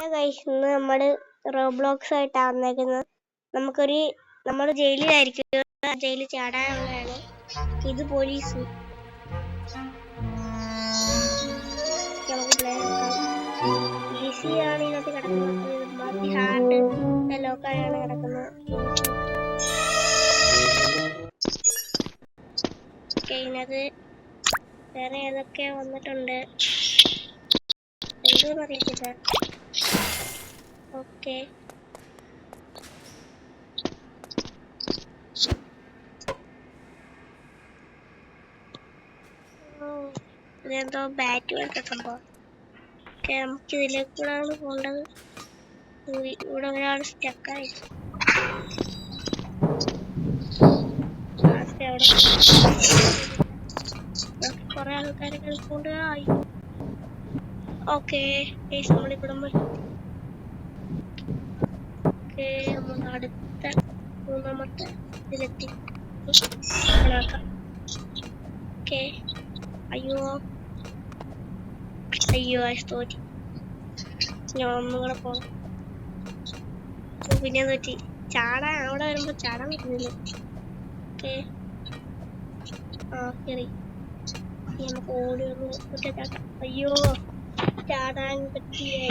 ഇന്ന് നമ്മള് റോബ്ലോക്സ് ആയിട്ടാ വന്നേക്കുന്നത്. നമ്മള് ജയിലിലായിരിക്കും, ജയിലിൽ ചാടാനുള്ളതാണ്. ഇത് പോലീസ്. ഈസി ആണ് ഇതിനകത്ത് കിടക്കുന്നത്. ഹാർഡ് ലോക്കായാണ് കിടക്കുന്നത്. ഇതിനകത്ത് വേറെ ഏതൊക്കെ വന്നിട്ടുണ്ട് എന്തോന്ന് അറിയത്തില്ല. ഓക്കെ, ഇതെന്തോ ബാറ്റ് പോലത്തെ സംഭവം. ഓക്കെ, നമുക്ക് ഇതിലേക്ക് കൂടെയാണ് പോകേണ്ടത്. ഇവിടെ ഒരാൾ സ്റ്റക്കായി. കുറെ ആൾക്കാരെ കളിക്കൊണ്ട് ആയി. ഓക്കെ, നമ്മളിവിടെ നമ്മൾ അടുത്ത മൂന്നാമത്തെ ഇതിലെത്തി. ഓക്കെ, അയ്യോ തോറ്റി. ഞാൻ ഒന്നുകൂടെ പോണം. പിന്നെ തോറ്റി. ചാടാൻ അവിടെ വരുമ്പോ ചാടാൻ പറ്റുന്നില്ല. ഓക്കെ, കയറി. നമുക്ക് ഓടി ഒന്ന് ഒറ്റ ചാട്ടാം. അയ്യോ, ചാടാൻ പറ്റിയേ.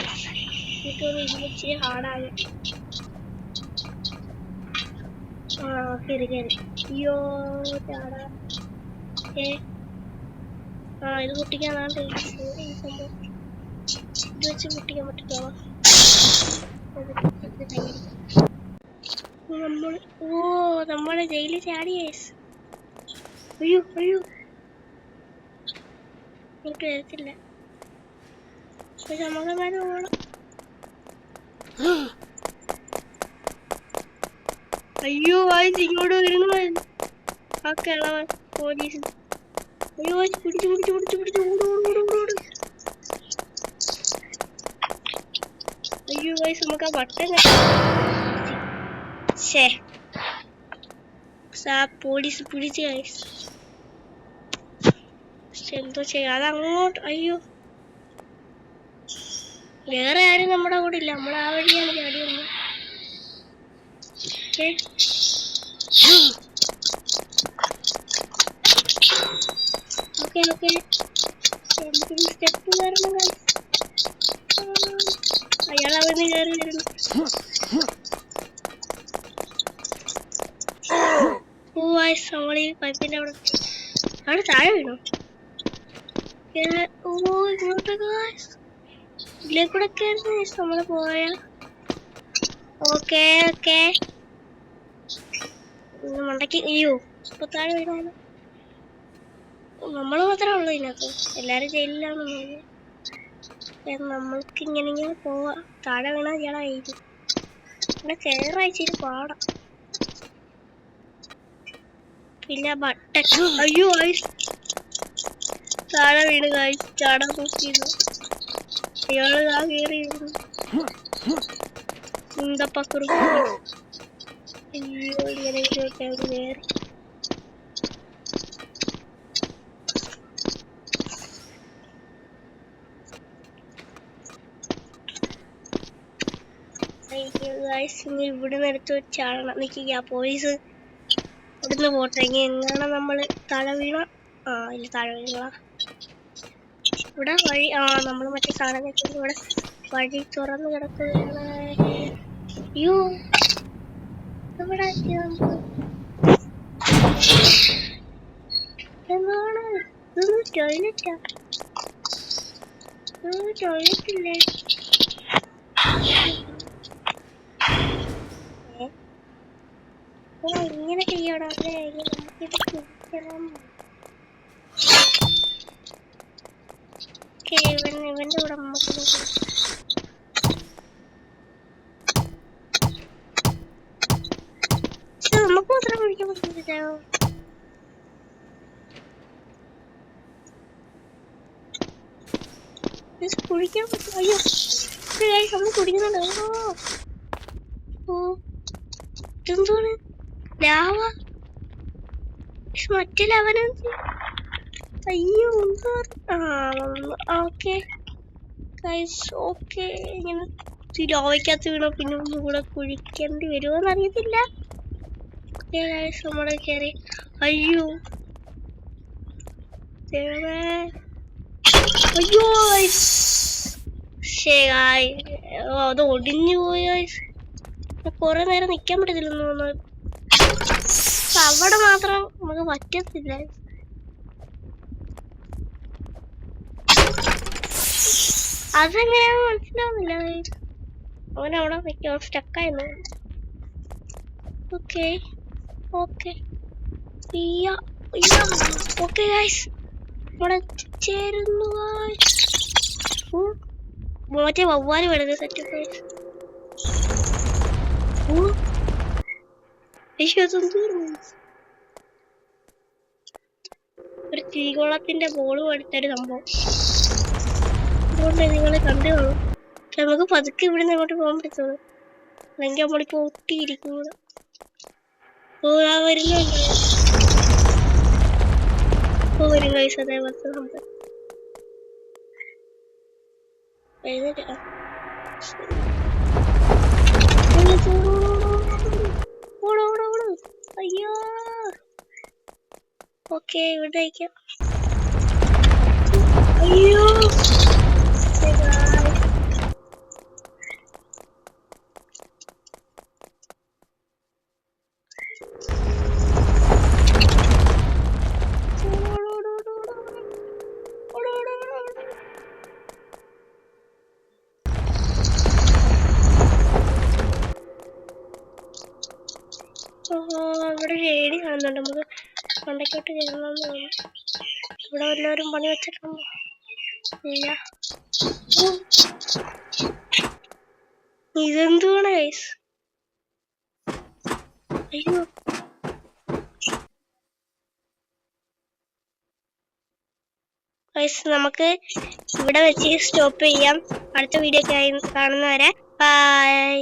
ഇച്ചിരി ഹാർഡാകും. കയറി. അയ്യോ, ചാടാൻ. ഇത് പൊട്ടിക്കാനാണ് ഈ സംഭവം. ഇത് വെച്ച് പൊട്ടിക്കാൻ പറ്റില്ല. നമ്മള് ജയിലിൽ ചാടിയേ. അയ്യോ എനിക്ക് വരത്തില്ല. സമാധാനം ഓണം. അയ്യോ, ഇങ്ങോട്ട് വരുന്നു ആ കിളവൻ പോലീസ്. അയ്യോ, പിടിച്ചു ഓട്. അയ്യോ നമുക്ക് ആ ബട്ടൺ പോലീസ് പിടിച്ചു. എന്തോ ചെയ്യാം, അതങ്ങോട്ട്. അയ്യോ, വേറെ ആരും നമ്മുടെ കൂടെ ഇല്ല. നമ്മൾ ആ വഴിയാണ് ചാടി വന്നത്. ഓക്കെ, സ്റ്റെപ്പ് കയറണം. അയാൾ അവന് കയറി വരുന്നു. നമ്മളീ പൈപ്പിന്റെ അവിടെ താഴെ വീണു. ഇങ്ങോട്ടൊക്കെ ഇതിലേക്കൂടെ നമ്മള് പോയ. ഓക്കെ മണ്ടയ്ക്ക്. അയ്യോ, ഇപ്പൊ താഴെ വീണാലോ. നമ്മള് മാത്രമേ ഉള്ളൂ ഇതിനകത്ത്, എല്ലാരും ജയിലിലാണ്. നമ്മൾക്ക് ഇങ്ങനെ പോവാ. താഴെ വീണാ ഇയാളായിരിക്കും. പിന്നെ കേറായിച്ചിരി പാടാം. പിന്നെ ബട്ടൺ. അയ്യോ, താഴെ വീണ് ചാടാൻ നോക്കിയിരുന്നു. അയാള് കയറി വരുന്നു. പക്കറു. അയ്യോ, ഇങ്ങനെ കയറി. ഇവിടെ എടുത്ത് ചാടണം. നിൽക്കുക, പോലീസ് ഇവിടുന്ന് പോട്ടെ. എങ്ങനെ നമ്മള് താഴെ വീണ. ഇല്ല, താഴെ വീണ. ഇവിടെ വഴി. നമ്മള് മറ്റേ സാധനം വെച്ചത് ഇവിടെ വഴി തുറന്ന് കിടക്കുകയാണ്. അയ്യോ, ഇവിടെ എന്താണ് ഇതൊന്നും ടോയ്ലറ്റാ? ടോയ്ലറ്റില്ലേ? ഇങ്ങനെ ചെയ്യണം. നമുക്കിത് കുടിക്കണം. ഇവന്റെ കൂടെ നമുക്ക് മാത്രം കുടിക്കാൻ പറ്റുന്നില്ലോ. കുടിക്കാൻ പറ്റും. അയ്യോ, നമ്മൾ കുടിക്കുന്നുണ്ട്. ഇതെന്താണ് ലാവ? മറ്റേ ലവന. അയ്യോ, ഓക്കെ. ഇങ്ങനെ ലോവയ്ക്കകത്ത് വീണോ പിന്നെ ഒന്നും കൂടെ കുഴിക്കേണ്ടി വരുമോന്ന് അറിയത്തില്ല. നമ്മളെ കയറി. അയ്യോ അയ്യോ അത് ഒടിഞ്ഞു പോയ. കൊറേ നേരം നിക്കാൻ പറ്റത്തില്ലെന്ന് തോന്നുന്നു. അവിടെ മാത്രം നമുക്ക് പറ്റത്തില്ല. അതെങ്ങനെയാന്ന് മനസ്സിലാവുന്നില്ല. അവനവിടെ നിൽക്കുക, സ്റ്റക്കായിരുന്നു. ഓക്കെ ഓക്കെ ഓക്കെ ഗൈസ്, ഇവിടെ ചേരുന്നു. മറ്റേ വവ്വാല് വരുന്നത് സെറ്റ്. ഒരു തീകോളത്തിന്റെ ബോള് എടുത്തൊരു സംഭവം. അതുകൊണ്ട് നിങ്ങളെ കണ്ടു കാണും. പക്ഷെ നമുക്ക് പതുക്കെ ഇവിടെ നിന്ന് അങ്ങോട്ട് പോകാൻ പറ്റുള്ളൂ, അല്ലെങ്കിൽ നമ്മളിപ്പോ ഒട്ടിയിരിക്കും. വരുന്നുണ്ട്. വരും കഴിച്ച് അതേപോലത്തെ സംഭവം അയ്യോ. ഓക്കെ ഇവിടെ അയക്കാം. അയ്യോ ഇവിടെ ലേഡി കാണുന്നുണ്ട്. നമുക്ക് കൊണ്ടക്കോട്ട് കയറണമെന്ന് തോന്നുന്നു. ഇവിടെ എല്ലാവരും പണി വെച്ചിട്ടുണ്ടോ? ഇല്ല. ഇതെന്തുവാണ് ഗൈസ്? അയ്യോ ഗൈസ്, നമുക്ക് ഇവിടെ വെച്ച് സ്റ്റോപ്പ് ചെയ്യാം. അടുത്ത വീഡിയോ കാണുന്നവരെ ബൈ.